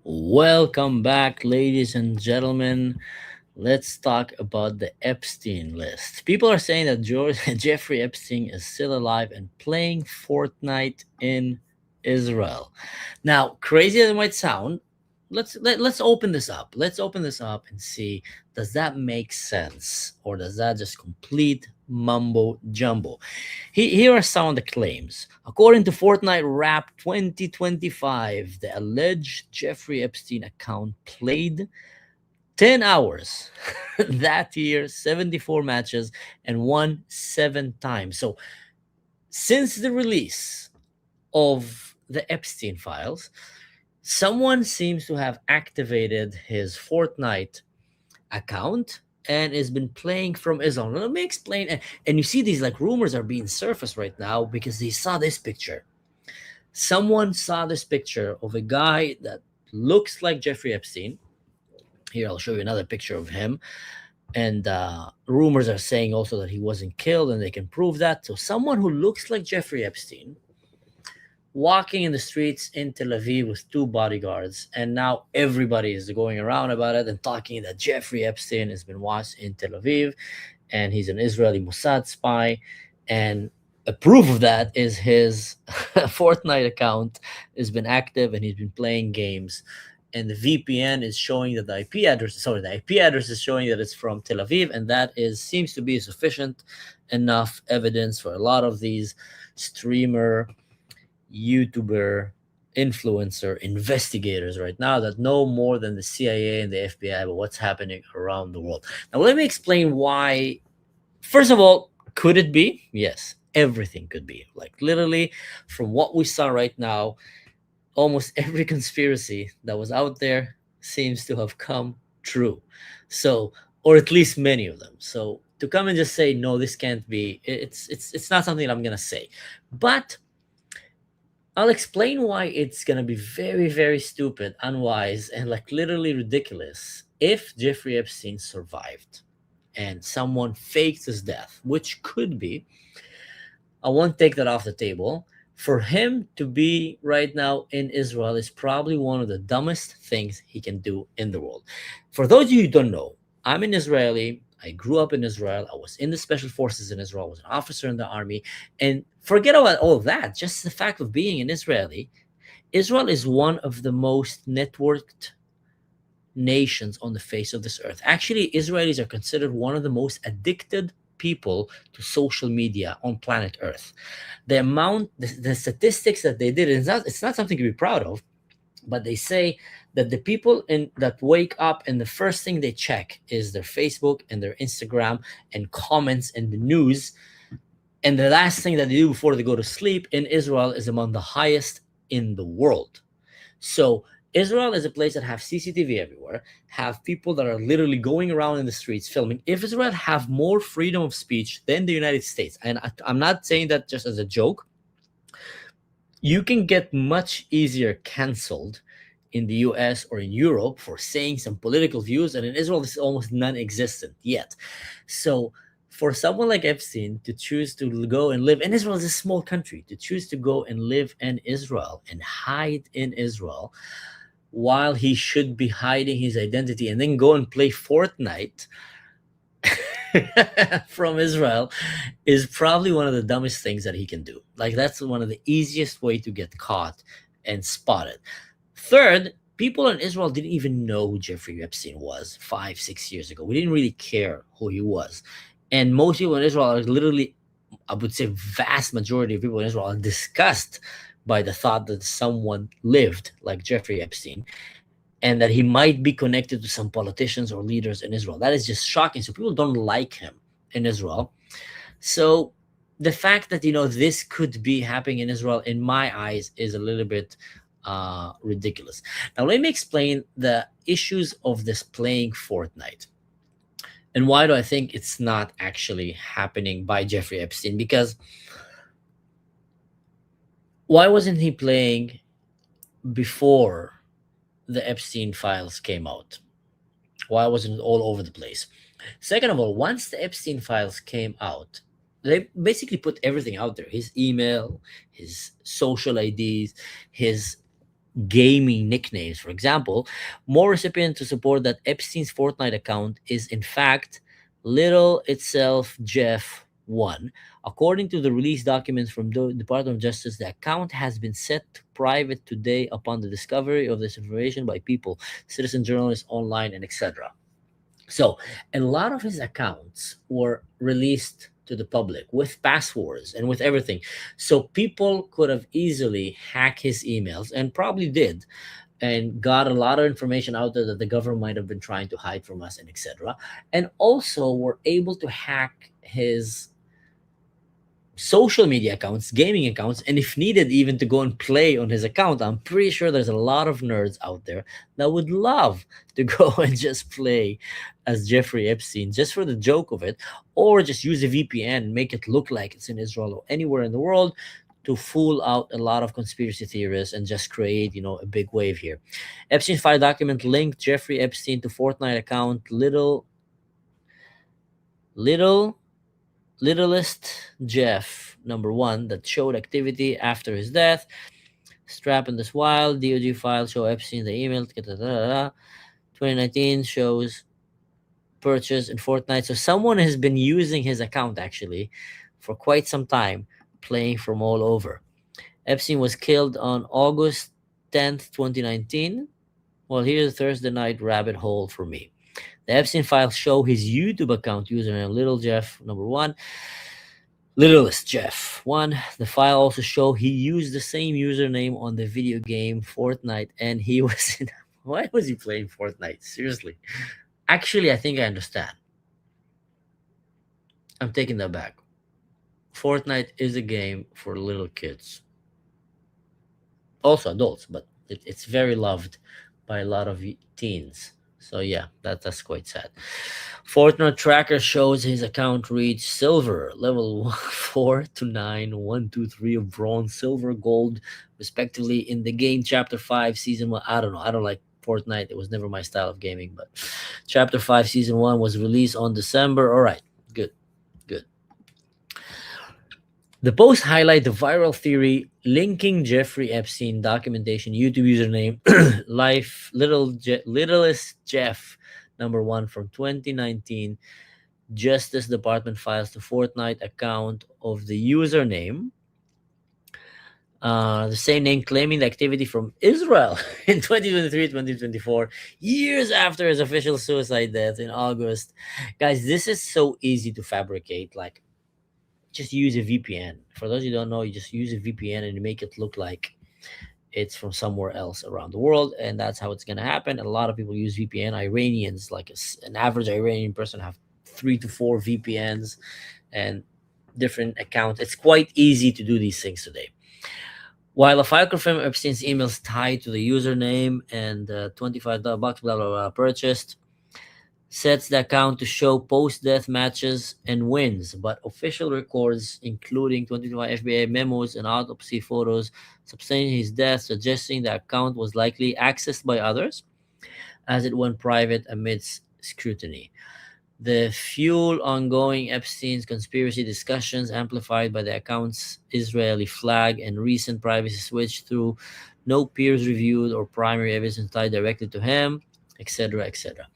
Welcome back, ladies and gentlemen. Let's talk about the Epstein list. People are saying that Jeffrey Epstein is still alive and playing Fortnite in Israel. Now, crazy as it might sound, let's open this up. Let's open this up and see, does that make sense or does that just complete mumbo jumbo? Here are some of the claims. According to Fortnite Wrap 2025, the alleged Jeffrey Epstein account played 10 hours that year, 74 matches, and won 7 times. So, since the release of the Epstein files, someone seems to have activated his Fortnite account and has been playing from Israel. Now, let me explain. And you see, these like rumors are being surfaced right now because they saw this picture. Someone saw this picture of a guy that looks like Jeffrey Epstein. Here, I'll show you another picture of him. And rumors are saying also that he wasn't killed, and they can prove that. So, someone who looks like Jeffrey Epstein walking in the streets in Tel Aviv with two bodyguards, and now everybody is going around about it and talking that Jeffrey Epstein has been watched in Tel Aviv, and he's an Israeli Mossad spy, and a proof of that is his Fortnite account has been active and he's been playing games. And the VPN is showing that the IP address is showing that it's from Tel Aviv, and that seems to be sufficient enough evidence for a lot of these streamer, YouTuber, influencer investigators right now that know more than the CIA and the FBI about what's happening around the world. Now, let me explain why. First of all, could it be? Yes, everything could be. Like, literally, from what we saw right now, almost every conspiracy that was out there seems to have come true. So, or at least many of them. So, to come and just say no, this can't be, it's not something I'm gonna say. But I'll explain why it's gonna be very, very stupid, unwise, and like literally ridiculous if Jeffrey Epstein survived and someone faked his death, which could be. I won't take that off the table. For him to be right now in Israel is probably one of the dumbest things he can do in the world. For those of you who don't know, I'm an Israeli. I grew up in Israel. I was in the special forces in Israel. I was an officer in the army. And forget about all that. Just the fact of being an Israeli, Israel is one of the most networked nations on the face of this earth. Actually, Israelis are considered one of the most addicted people to social media on planet Earth. The statistics that they did, it's not something to be proud of, but they say that the people that wake up and the first thing they check is their Facebook and their Instagram and comments and the news. And the last thing that they do before they go to sleep in Israel is among the highest in the world. So Israel is a place that have CCTV everywhere, have people that are literally going around in the streets filming. If Israel have more freedom of speech than the United States, and I'm not saying that just as a joke, you can get much easier canceled in the US or in Europe for saying some political views, and in Israel, this is almost non-existent yet. So for someone like Epstein to choose to go and live, and Israel is a small country, to choose to go and live in Israel and hide in Israel while he should be hiding his identity and then go and play Fortnite from Israel is probably one of the dumbest things that he can do. Like, that's one of the easiest way to get caught and spotted. Third, people in Israel didn't even know who Jeffrey Epstein was 5-6 years ago. We didn't really care who he was. And most people in Israel are literally, I would say vast majority of people in Israel are disgusted by the thought that someone lived like Jeffrey Epstein and that he might be connected to some politicians or leaders in Israel. That is just shocking. So people don't like him in Israel. So the fact that, this could be happening in Israel, in my eyes, is a little bit ridiculous. Now, let me explain the issues of this playing Fortnite. And why do I think it's not actually happening by Jeffrey Epstein? Because why wasn't he playing before the Epstein files came out? Why wasn't it all over the place? Second of all, once the Epstein files came out, they basically put everything out there: his email, his social IDs, his gaming nicknames. For example, more recipients to support that Epstein's Fortnite account is in fact Little Itself Jeff 1. According to the release documents from the Department of Justice, the account has been set to private today upon the discovery of this information by people, citizen journalists online, and etc. So, a lot of his accounts were released to the public with passwords and with everything. So, people could have easily hacked his emails and probably did and got a lot of information out there that the government might have been trying to hide from us and etc. And also were able to hack his social media accounts, gaming accounts, and if needed, even to go and play on his account. I'm pretty sure there's a lot of nerds out there that would love to go and just play as Jeffrey Epstein just for the joke of it, or just use a VPN and make it look like it's in Israel or anywhere in the world to fool out a lot of conspiracy theorists and just create, a big wave here. Epstein file document linked Jeffrey Epstein to Fortnite account Littlest Jeff #1 that showed activity after his death. Strap in this while DOJ file show Epstein the email. 2019 shows purchase in Fortnite. So someone has been using his account actually for quite some time, playing from all over. Epstein was killed on August 10th, 2019. Well, here's a Thursday night rabbit hole for me. The Epstein files show his YouTube account username Little Jeff #1, Littlest Jeff 1. The file also show he used the same username on the video game Fortnite, and he was in. Why was he playing Fortnite? Seriously. Actually, I think I understand. I'm taking that back. Fortnite is a game for little kids. Also adults, but it's very loved by a lot of teens. So yeah, that's quite sad. Fortnite tracker shows his account reached silver, level 4 to 9, 1, 2, 3 of bronze, silver, gold, respectively in the game chapter 5, season 1. I don't know. I don't like Fortnite. It was never my style of gaming, but chapter 5, season 1 was released on December. All right, good. The post highlight the viral theory linking Jeffrey Epstein documentation YouTube username Littlest Jeff #1 from 2019. Justice Department files the Fortnite account of the username, the same name, claiming the activity from Israel in 2023-2024, years after his official suicide death in August. Guys, this is so easy to fabricate. Like, just use a VPN. For those who don't know, you just use a VPN and you make it look like it's from somewhere else around the world, and that's how it's going to happen. And a lot of people use VPN. Iranians, like an average Iranian person, have 3 to 4 VPNs and different accounts. It's quite easy to do these things today. While a file confirmed Epstein's emails tied to the username and $25 blah blah blah purchased, sets the account to show post-death matches and wins, but official records, including 25 FBI memos and autopsy photos substantiating his death, suggesting the account was likely accessed by others as it went private amidst scrutiny. The fuel ongoing Epstein's conspiracy discussions, amplified by the account's Israeli flag and recent privacy switch through no peers reviewed or primary evidence tied directly to him, etc., etc.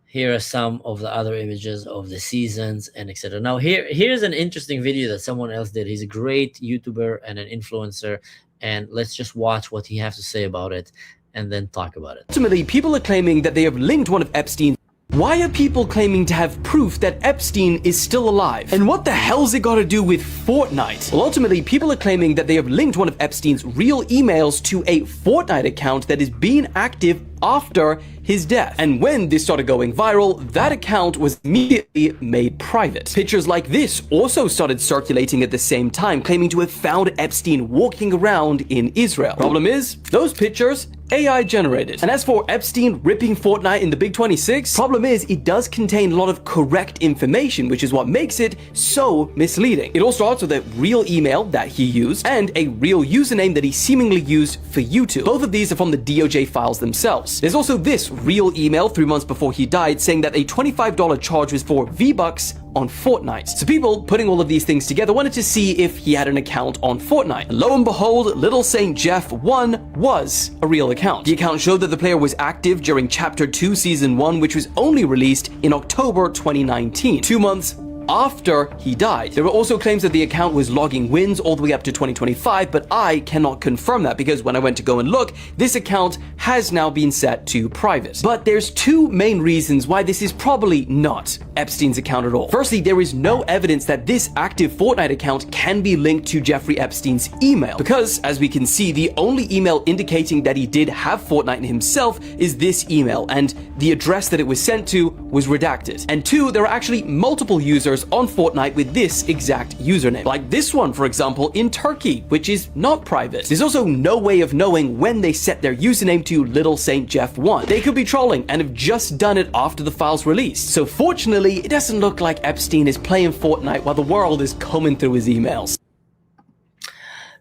Here are some of the other images of the seasons and etc. Now here's an interesting video that someone else did. He's a great YouTuber and an influencer, and let's just watch what he has to say about it and then talk about it. Ultimately, people are claiming that they have linked one of Epstein's. Why are people claiming to have proof that Epstein is still alive? And what the hell's it got to do with Fortnite? Well, ultimately, people are claiming that they have linked one of Epstein's real emails to a Fortnite account that is being active after his death. And when this started going viral, that account was immediately made private. Pictures like this also started circulating at the same time, claiming to have found Epstein walking around in Israel. Problem is, those pictures AI generated. And as for Epstein ripping Fortnite in the Big 26, problem is it does contain a lot of correct information, which is what makes it so misleading. It all starts with a real email that he used and a real username that he seemingly used for YouTube. Both of these are from the DOJ files themselves. else. There's also this real email 3 months before he died saying that a $25 charge was for V-Bucks on Fortnite. So people putting all of these things together wanted to see if he had an account on Fortnite. And lo and behold, Little Saint Jeff 1 was a real account. The account showed that the player was active during Chapter 2 Season 1, which was only released in October 2019, 2 months after he died. There were also claims that the account was logging wins all the way up to 2025, but I cannot confirm that because when I went to go and look, this account has now been set to private. But there's two main reasons why this is probably not Epstein's account at all. Firstly, there is no evidence that this active Fortnite account can be linked to Jeffrey Epstein's email, because as we can see, the only email indicating that he did have Fortnite himself is this email, and the address that it was sent to was redacted. And two, there are actually multiple users on Fortnite with this exact username. Like this one, for example, in Turkey, which is not private. There's also no way of knowing when they set their username to Little Saint Jeff 1. They could be trolling and have just done it after the file's released. So fortunately, it doesn't look like Epstein is playing Fortnite while the world is combing through his emails.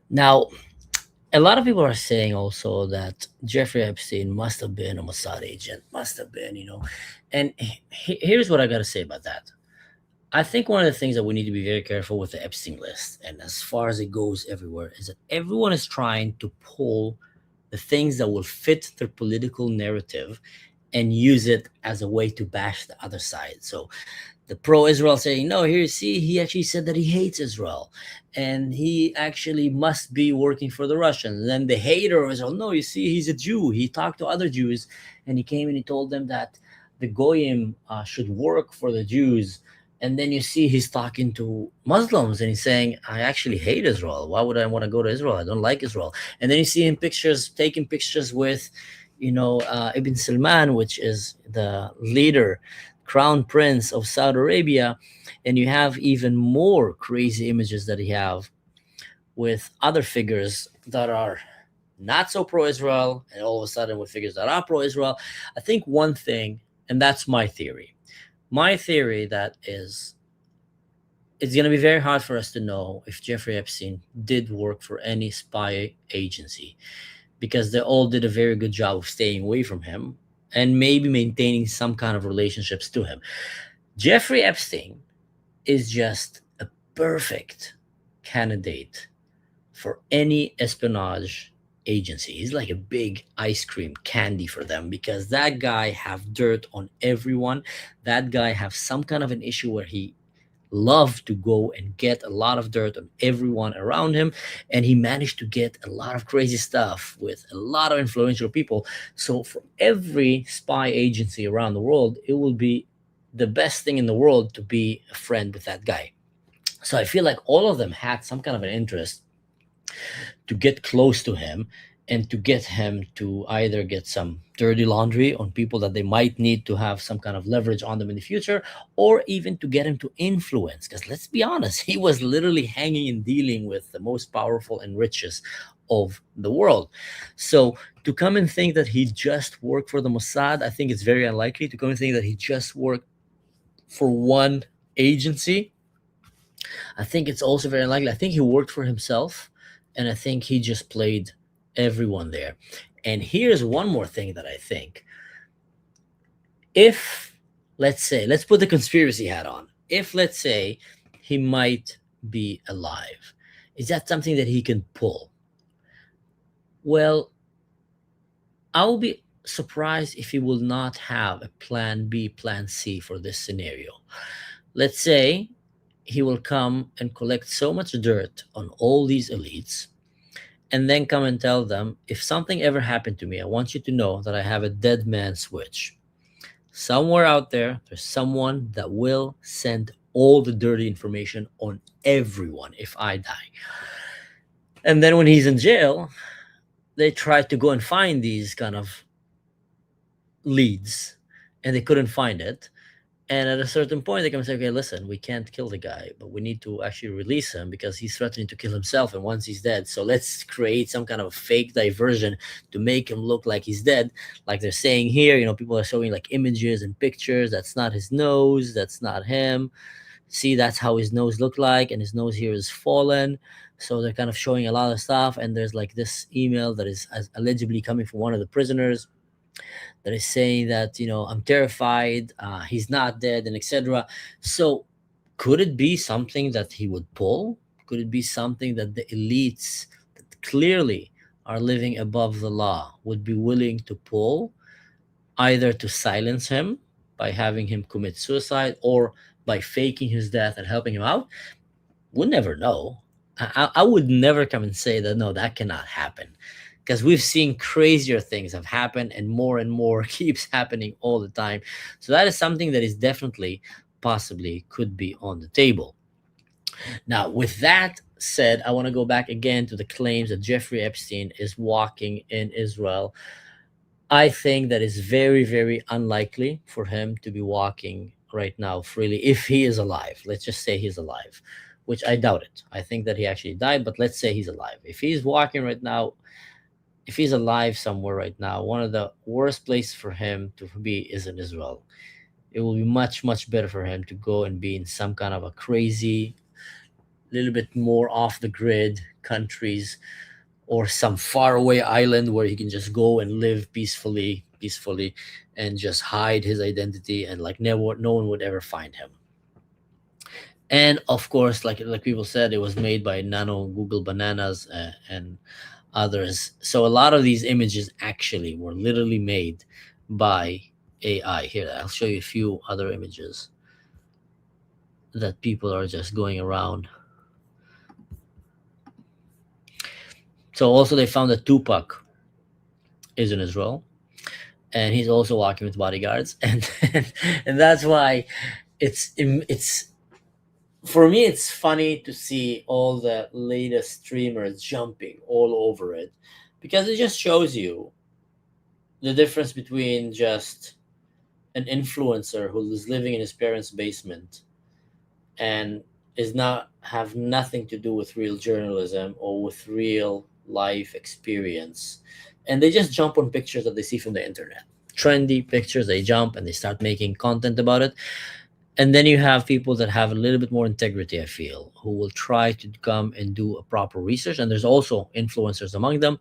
Now, a lot of people are saying also that Jeffrey Epstein must have been a Mossad agent, must have been, And here's what I got to say about that. I think one of the things that we need to be very careful with the Epstein list, and as far as it goes everywhere, is that everyone is trying to pull the things that will fit their political narrative and use it as a way to bash the other side. So the pro-Israel saying, no, here, see, he actually said that he hates Israel, and he actually must be working for the Russians. And then the hater of Israel, no, you see, he's a Jew. He talked to other Jews, and he came and he told them that the Goyim should work for the Jews. And then you see he's talking to Muslims and he's saying, I actually hate Israel. Why would I want to go to Israel? I don't like Israel. And then you see him taking pictures with, Ibn Salman, which is the leader, crown prince of Saudi Arabia. And you have even more crazy images that he have with other figures that are not so pro-Israel, and all of a sudden with figures that are pro-Israel. I think one thing, and that's my theory, that is, it's going to be very hard for us to know if Jeffrey Epstein did work for any spy agency, because they all did a very good job of staying away from him and maybe maintaining some kind of relationships to him. Jeffrey Epstein is just a perfect candidate for any espionage agency. He's like a big ice cream candy for them, because that guy have dirt on everyone. That guy have some kind of an issue where he loved to go and get a lot of dirt on everyone around him, and he managed to get a lot of crazy stuff with a lot of influential people. So for every spy agency around the world, it will be the best thing in the world to be a friend with that guy. So I feel like all of them had some kind of an interest to get close to him and to get him to either get some dirty laundry on people that they might need to have some kind of leverage on them in the future, or even to get him to influence. Because let's be honest, he was literally hanging and dealing with the most powerful and richest of the world. So to come and think that he just worked for the Mossad, I think it's very unlikely. To come and think that he just worked for one agency, I think it's also very unlikely. I think he worked for himself, and I think he just played everyone there. And here's one more thing that I think. If, let's put the conspiracy hat on. If, let's say, he might be alive, is that something that he can pull? Well, I'll be surprised if he will not have a plan B, plan C for this scenario. Let's say he will come and collect so much dirt on all these elites, and then come and tell them, if something ever happened to me, I want you to know that I have a dead man switch. Somewhere out there, there's someone that will send all the dirty information on everyone if I die. And then when he's in jail, they tried to go and find these kind of leads, and they couldn't find it. And at a certain point, they can say, okay, listen, we can't kill the guy, but we need to actually release him because he's threatening to kill himself. And once he's dead, so let's create some kind of a fake diversion to make him look like he's dead. Like they're saying here, people are showing like images and pictures. That's not his nose. That's not him. See, that's how his nose looked like. And his nose here is fallen. So they're kind of showing a lot of stuff. And there's like this email that is allegedly coming from one of the prisoners. that is saying that, I'm terrified, he's not dead, and etc. So could it be something that he would pull? Could it be something that the elites that clearly are living above the law would be willing to pull, either to silence him by having him commit suicide or by faking his death and helping him out? We'll never know. I would never come and say that no, that cannot happen, because we've seen crazier things have happened and more keeps happening all the time. So that is something that is definitely, possibly, could be on the table. Now, with that said, I want to go back again to the claims that Jeffrey Epstein is walking in Israel. I think that is very, very unlikely for him to be walking right now freely if he is alive. Let's just say he's alive, which I doubt it. I think that he actually died, but let's say he's alive. If he's walking right now, if he's alive somewhere right now, one of the worst places for him to be is in Israel. It will be much, much better for him to go and be in some kind of a crazy, little bit more off the grid countries, or some faraway island where he can just go and live peacefully, and just hide his identity, and like never, no one would ever find him. And of course, like people said, it was made by Nano Google Bananas, and others. So a lot of these images actually were literally made by AI. Here, I'll show you a few other images that people are just going around. So also they found that Tupac is in Israel, and he's also walking with bodyguards, and that's why it's for me, it's funny to see all the latest streamers jumping all over it, because it just shows you the difference between just an influencer who is living in his parents' basement and is not have nothing to do with real journalism or with real life experience, and they just jump on pictures that they see from the internet, trendy pictures. They jump and they start making content about it. And then you have people that have a little bit more integrity, I feel, who will try to come and do a proper research. And there's also influencers among them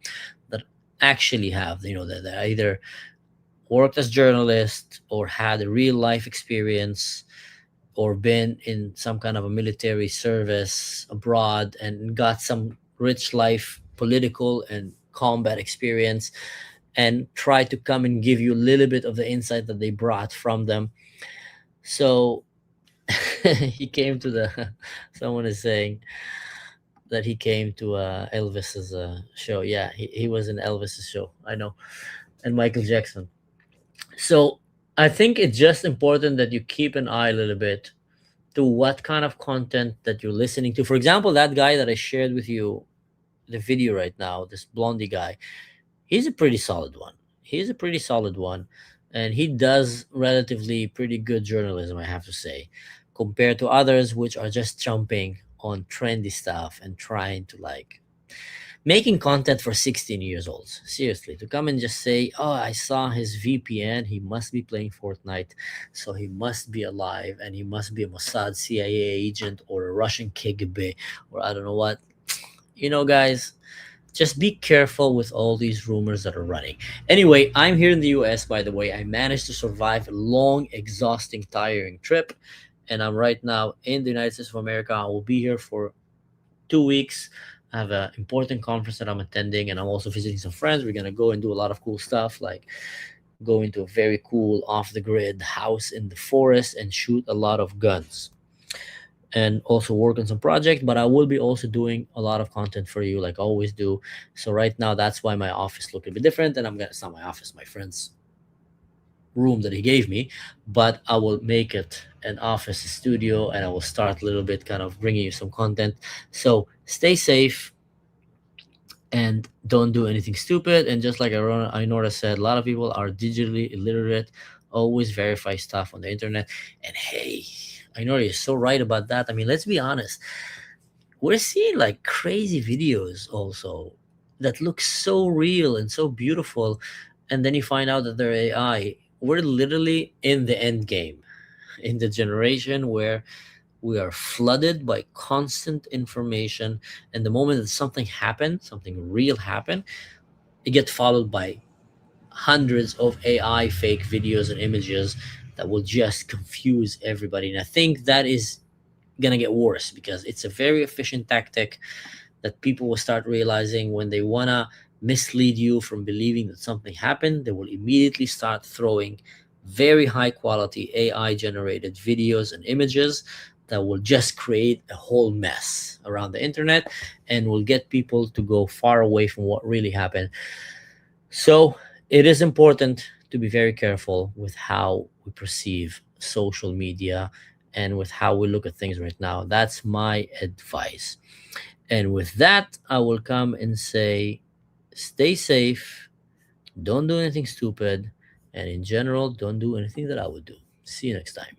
that actually have, that either worked as journalists or had a real life experience, or been in some kind of a military service abroad and got some rich life political and combat experience, and try to come and give you a little bit of the insight that they brought from them. So he came to the someone is saying that he came to Elvis's show. Yeah, he was in Elvis's show, I know, and Michael Jackson. So I think it's just important that you keep an eye a little bit to what kind of content that you're listening to. For example, that guy that I shared with you the video right now, this blondie guy, he's a pretty solid one. He's a pretty solid one, and he does relatively pretty good journalism, I have to say, compared to others which are just jumping on trendy stuff and trying to like making content for 16 years olds. Seriously, to come and just say, oh, I saw his VPN, he must be playing Fortnite, so he must be alive, and he must be a Mossad CIA agent or a Russian KGB, or I don't know what. Guys, just be careful with all these rumors that are running. Anyway, I'm here in the US, by the way. I managed to survive a long, exhausting, tiring trip, and I'm right now in the United States of America. I will be here for 2 weeks. I have an important conference that I'm attending, and I'm also visiting some friends. We're gonna go and do a lot of cool stuff, like go into a very cool off the grid house in the forest and shoot a lot of guns, and also work on some project. But I will be also doing a lot of content for you, like I always do. So right now, that's why my office look a bit different, and it's not my office, my friend's room that he gave me, but I will make it an office studio, and I will start a little bit kind of bringing you some content. So stay safe and don't do anything stupid. And just like Inora said, a lot of people are digitally illiterate. Always verify stuff on the internet. And hey, Inora, you're so right about that. I mean, let's be honest. We're seeing like crazy videos also that look so real and so beautiful, and then you find out that they're AI. We're literally in the end game, in the generation where we are flooded by constant information, and the moment that something happened, something real happened, it gets followed by hundreds of AI fake videos and images that will just confuse everybody. And I think that is gonna get worse because it's a very efficient tactic that people will start realizing when they wanna mislead you from believing that something happened. They will immediately start throwing very high quality AI generated videos and images that will just create a whole mess around the internet and will get people to go far away from what really happened. So it is important to be very careful with how we perceive social media and with how we look at things right now. That's my advice. And with that, I will come and say stay safe, don't do anything stupid, and in general, don't do anything that I would do. See you next time.